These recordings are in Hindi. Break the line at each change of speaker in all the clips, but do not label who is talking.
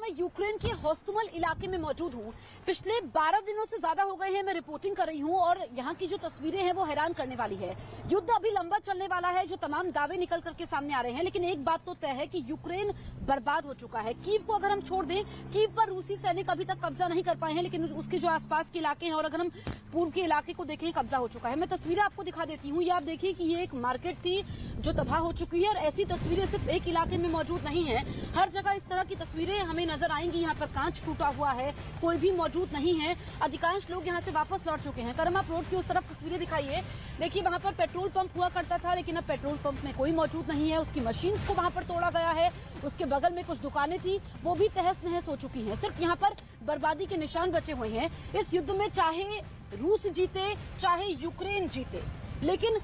मैं यूक्रेन के होस्टुमल इलाके में मौजूद हूँ। पिछले 12 दिनों से ज्यादा हो गए हैं मैं रिपोर्टिंग कर रही हूँ और यहाँ की जो तस्वीरें हैं वो हैरान करने वाली है। युद्ध अभी लंबा चलने वाला है, जो तमाम दावे निकल करके सामने आ रहे हैं, लेकिन एक बात तो तय है कि यूक्रेन बर्बाद हो चुका है। कीव को अगर हम छोड़ दें, कीव पर रूसी सैनिक अभी तक कब्जा नहीं कर पाए हैं, लेकिन उसके जो आसपास के इलाके हैं और अगर हम पूर्व के इलाके को देखें, कब्जा हो चुका है। मैं तस्वीरें आपको दिखा देती हूँ। ये आप देखिए कि ये एक मार्केट थी जो तबाह हो चुकी है और ऐसी तस्वीरें सिर्फ एक इलाके में मौजूद नहीं है, हर जगह इस तरह की तस्वीरें हमें नजर आएंगी। यहाँ पर कांच टूटा हुआ है, कोई भी मौजूद नहीं है। अधिकांश लोग यहाँ से वापस लौट चुके हैं। करम आप रोड की उस तरफ तस्वीरें दिखाइए, देखिए वहाँ पर पेट्रोल पंप हुआ करता था, लेकिन अब पेट्रोल पंप में कोई मौजूद नहीं है। उसकी मशीन्स को वहाँ पर तोड़ा गया है। उसके बगल में कुछ दुकानें थी, वो भी तहस नहस हो चुकी हैं। सिर्फ यहाँ पर बर्बादी के निशान बचे हुए हैं। इस युद्ध में चाहे रूस जीते चाहे यूक्रेन जीते, लेकिन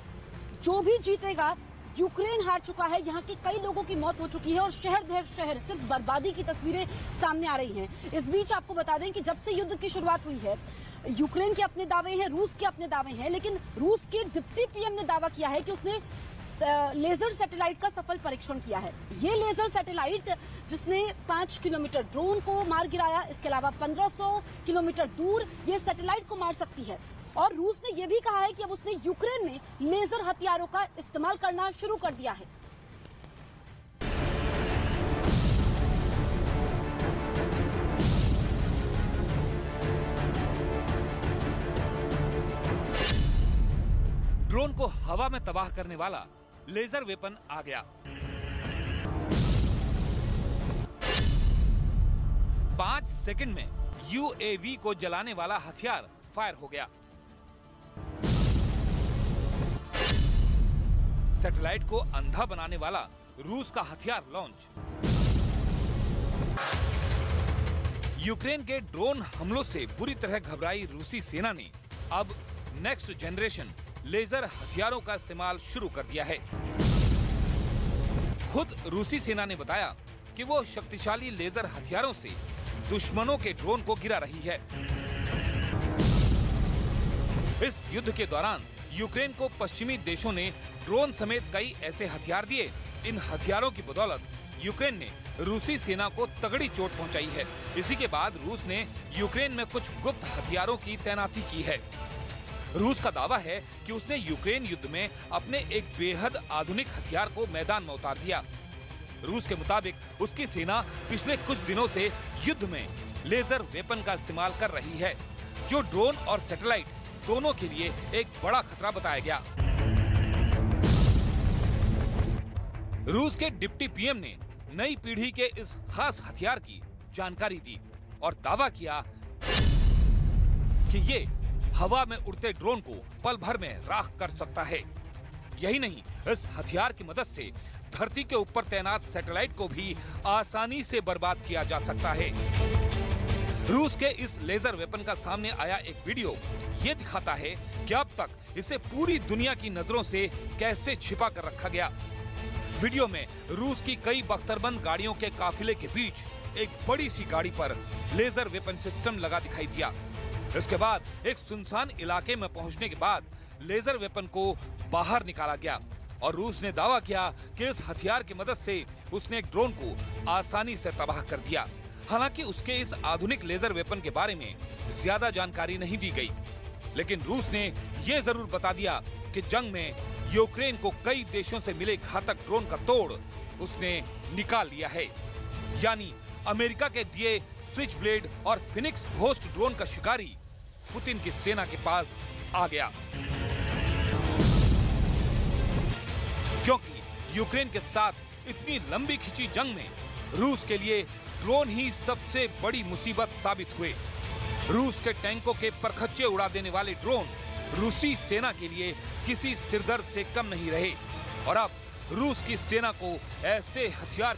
जो भी जीतेगा, यूक्रेन हार चुका है। यहाँ के कई लोगों की मौत हो चुकी है और शहर दर शहर सिर्फ बर्बादी की तस्वीरें सामने आ रही हैं। इस बीच आपको बता दें कि जब से युद्ध की शुरुआत हुई है, यूक्रेन के अपने दावे हैं, रूस के अपने दावे हैं, लेकिन रूस के डिप्टी पीएम ने दावा किया है कि उसने लेजर सैटेलाइट का सफल परीक्षण किया है। ये लेजर सैटेलाइट जिसने 5 किलोमीटर ड्रोन को मार गिराया, इसके अलावा 1500 किलोमीटर दूर ये सैटेलाइट को मार सकती है। और रूस ने यह भी कहा है कि अब उसने यूक्रेन में लेजर हथियारों का इस्तेमाल करना शुरू कर दिया है।
ड्रोन को हवा में तबाह करने वाला लेजर वेपन आ गया। 5 सेकंड में यूएवी को जलाने वाला हथियार फायर हो गया। सैटेलाइट को अंधा बनाने वाला रूस का हथियार लॉन्च। यूक्रेन के ड्रोन हमलों से बुरी तरह घबराई रूसी सेना ने अब नेक्स्ट जनरेशन लेजर हथियारों का इस्तेमाल शुरू कर दिया है। खुद रूसी सेना ने बताया कि वो शक्तिशाली लेजर हथियारों से दुश्मनों के ड्रोन को गिरा रही है। इस युद्ध के दौरान यूक्रेन को पश्चिमी देशों ने ड्रोन समेत कई ऐसे हथियार दिए। इन हथियारों की बदौलत यूक्रेन ने रूसी सेना को तगड़ी चोट पहुंचाई है। इसी के बाद रूस ने यूक्रेन में कुछ गुप्त हथियारों की तैनाती की है। रूस का दावा है कि उसने यूक्रेन युद्ध में अपने एक बेहद आधुनिक हथियार को मैदान में उतार दिया। रूस के मुताबिक उसकी सेना पिछले कुछ दिनों से युद्ध में लेजर वेपन का इस्तेमाल कर रही है, जो ड्रोन और सैटेलाइट दोनों के लिए एक बड़ा खतरा बताया गया। रूस के डिप्टी पीएम ने नई पीढ़ी के इस खास हथियार की जानकारी दी और दावा किया कि ये हवा में उड़ते ड्रोन को पल भर में राख कर सकता है। यही नहीं, इस हथियार की मदद से धरती के ऊपर तैनात सैटेलाइट को भी आसानी से बर्बाद किया जा सकता है। रूस के इस लेजर वेपन का सामने आया एक वीडियो ये दिखाता है कि अब तक इसे पूरी दुनिया की नजरों से कैसे छिपा कर रखा गया। वीडियो में रूस की कई बख्तरबंद गाड़ियों के काफिले के बीच एक बड़ी सी गाड़ी पर लेजर वेपन सिस्टम लगा दिखाई दिया। इसके बाद एक सुनसान इलाके में पहुंचने के बाद लेजर वेपन को बाहर निकाला गया और रूस ने दावा किया कि इस हथियार की मदद से उसने एक ड्रोन को आसानी से तबाह कर दिया। हालांकि उसके इस आधुनिक लेजर वेपन के बारे में ज्यादा जानकारी नहीं दी गई, लेकिन रूस ने ये जरूर बता दिया कि जंग में यूक्रेन को कई देशों से मिले घातक ड्रोन का तोड़ उसने निकाल लिया है। यानी अमेरिका के दिए स्विच ब्लेड और फिनिक्स घोस्ट ड्रोन का शिकारी पुतिन की सेना के पास आ गया, क्योंकि यूक्रेन के साथ इतनी लंबी खिंची जंग में रूस के लिए ड्रोन ही सबसे बड़ी मुसीबत साबित हुए। रूस के टैंकों के परखच्चे उड़ा देने वाले ड्रोन रूसी सेना के लिए किसी सिरदर्द से कम नहीं रहे और अब रूस की सेना को ऐसे हथियार